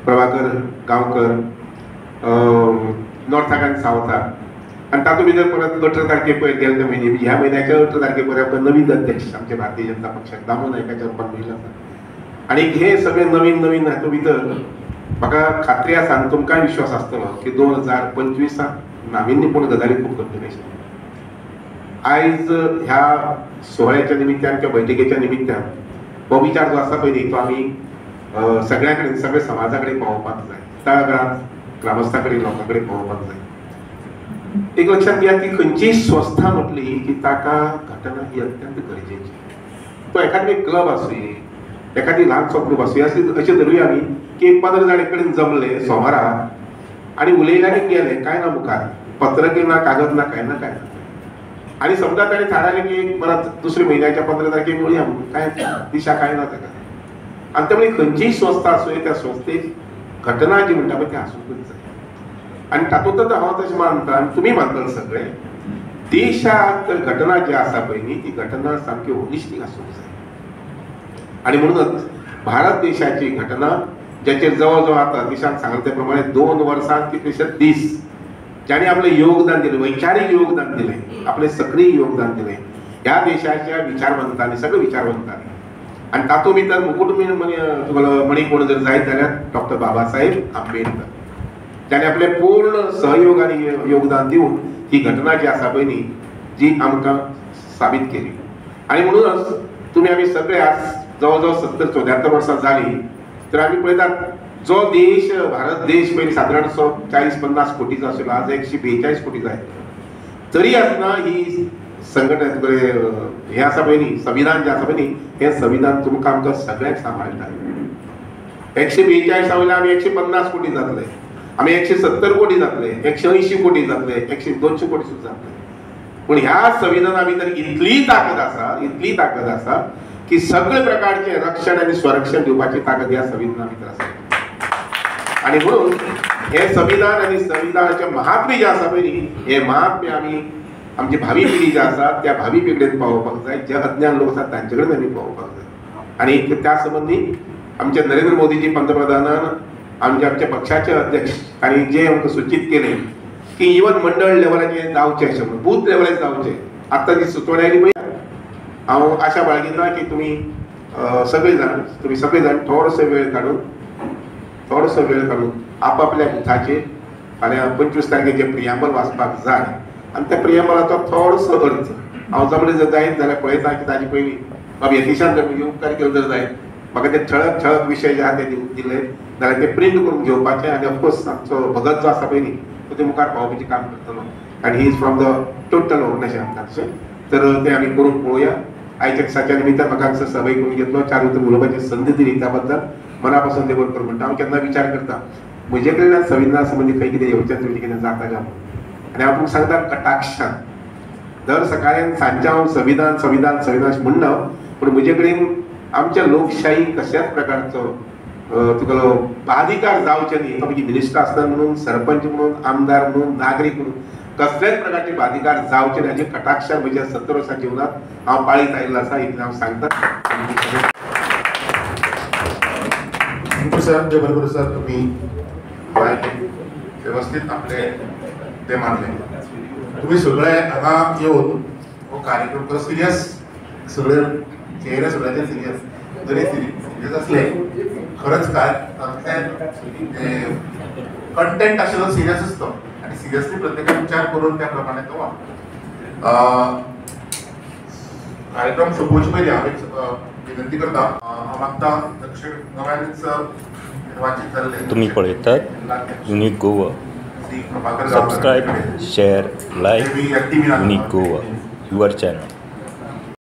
प्रभाकर गांवकर, नॉर्थाक आनी सावथाक, आणि तातूंत भितर परत 18 तारखेपर्यंत गेल्या म्हयने ह्या म्हयन्याच्या 18 तारखेपर्यंत नवीन अध्यक्ष आमचे भारतीय जनता पक्षाक दामू नायकाच्या रुपान मेळिल्लो आसा. आणि हे सगळे नवीन नवीन हातूंत भितर म्हाका खात्री आसा आनी तुमकांय विश्वास आसतलो की 2025 नाविन्यपूर्ण गजाली खूब घडटल्यो आशिल्ल्यो. आयज ह्या सोहळ्याच्या निमित्तान किंवा बैठकेच्या निमित्तान हो विचार जो आसा पळय तो आमी सगळ्यां कडेन सगळे समाजा कडेन पावोवपाक जाय, तळागाळांत ग्रामस्थां कडेन लोकां कडेन पावोवपाक जाय. एक लक्षात घ्या की खंयचीय संस्था म्हटली की ताका घटना ही अत्यंत गरजेची. तो एखादी क्लब आसूं, एखादी ल्हानसो ग्रूप आसूं, अशें धरूया आमी की 15 जाण एक कडेन जमले सोमाराक आणि उलयले आनी गेले, काय ना मुखार, पत्रकी ना, कागद ना, काय ना काय ना. आणि समजा ताणें थारायलें की परत दुसऱ्या म्हयन्याच्या 15 तारखेक मेळुया म्हणून, काय दिशा काय ना ताका. आणि त्यामुळे खंयचीय संस्था आसूं त्या संस्थेक घटना जी म्हणटा पळय ती आसूंकच जाय. आणि तातूंतच हांव तशें मानता आनी तुमी मानतले सगळे, देशात घटना जी आसा पळय न्ही ती घटना सामकी होलिस्टीक आसूंक जाय. आणि म्हणूनच भारत देशाची घटना ज्याचेर जवळ जवळ आता देशांत सांगले ते प्रमाणे 2 वर्सांत कितलेशे दीस ज्यांनी आपले योगदान दिले, वैचारिक योगदान दिले, आपले सक्रिय योगदान दिले ह्या देशाच्या विचारवंतांनी, सगळे विचारवंतांनी. आणि तातूंत भितर मणी कोण जर जायत जाल्यार डॉक्टर बाबासाहेब आंबेडकर, ज्याने आपले पूर्ण सहयोग आणि योगदान दिवन ही घटना जी आसा पळय न्ही जी आमकां साबीत केली. आणि म्हणूनच तुम्ही आमी सगळे आज जवळ जवळ 70-74 वर्सां जाली तर आमी पळयतात जो देश भारत देश पयलीं सादारण 40-50 कोटीचो आशिल्लो, आज 142 कोटी जाय. तरी आसतना ही संघटना हे आसा पळय न्ही संविधान जे आसा पळय न्ही हे संविधान तुमकां आमकां सगळ्यांक सांबाळटा. 142 वयल्यान आमी 150 कोटी जातले, आमी 170 कोटी जातले, 180 कोटी जातले, 200 कोटी सुद्दां जातले. पूण ह्या संविधाना भितर इतली ताकद आसा की सगळे प्रकारचे रक्षण आणि संरक्षण दिवपाची ताकद ह्या संविधाना भितर आसा. आणि म्हणून हे संविधान आणि संविधानाचे महात्म्य जे आसा पळय न्ही हे महात्म्य आमी आमची भावी पिढी जी आसा त्या भावी पिढीन पावोवपाक जाय, जे अज्ञान लोक आसात तांचे कडेन आमी पावोवपाक जाय. आणि त्या संबंधी आमचे नरेंद्र मोदीजी पंतप्रधानान आमच्या पक्षाचे अध्यक्ष आणि जे आमकां सूचित केले की इवन मंडळ लेवलाचेर जावचे अशें म्हणून बूथ लेवलाचेर जावचे. आतां जी सुचोवणी आयली पळय हांव आशा बाळगिता की तुम्ही सगळे जाण थोडोसो वेळ काडून आपापल्या बुथाचेर फाल्यां 25 तारखेचे प्रियांबल वाचपाक जाय. आणि त्या प्रियांबलाचो थोडोसो अर्थ हांव जमले जर जायत जाल्यार पळयता की ताजे पयलीं बाबा यतीशान जर उपकार केलो जर जायत म्हाका ते ठळक विशय जे आहा ते दिले जाल्यार ते प्रिंट करून घेवपाचे. आणि ऑफकोर्स आमचो भगत जो आसा पळय न्ही तो ते मुखार पावोवपाचें काम करतलो. आनी he is from the total organisation. तर ते आमी करून पळोवया. आयच्या दिसाच्या निमित्तान म्हाका हांगसर सभेक करून घेतलो, 4 उतर उलोवपाची संदी दिली, त्या बद्दल मनापासून देव कर म्हणटा. हांव केन्ना विचार करता म्हजे कडल्यान संविधाना संबंधी खंय कितें येवचें तुमचें कितें जाता काय म्हणून. आनी हांव तुमकां सांगता कटाक्षान दर सकाळी सांजचे हांव संविधान अशें म्हणना, पूण म्हजे कडेन आमच्या लोकशाही कशाच प्रकारचो तुका बाधिकार जावचे न्ही. तो मागीर मिनिस्टर आसतना म्हणून, सरपंच म्हणून, आमदार म्हणून, नागरीक म्हणून कसलेच प्रकारचे बाधिकार जावचे न्ही हाचे कटाक्षान म्हज्या 70 वर्सां जिवनांत हांव पाळीत आयिल्लो आसा. इतलें हांव सांगता. सर जे बरोबर सर तुम्ही व्यवस्थित आपले ते मानले. तुम्ही सगळे हांगा येवन हो कार्यक्रम करो सिरियस, सगळे चेहरे सगळ्याचे सिरियस, जरी सिरियस असले खरंच काय कंटेंट आशिल्लो सिरियस असतो आणि सिरियसली प्रत्येकाने विचार करून त्या प्रमाणे तो कार्यक्रम सोंपोवचे पयलीं हांव एक विनंती करता. हांव मागता दक्षिण गोंयांतच निर्वाचित जाल्ले तुम्ही पळयतात unique Goa. Subscribe, share, like unique Goa your channel.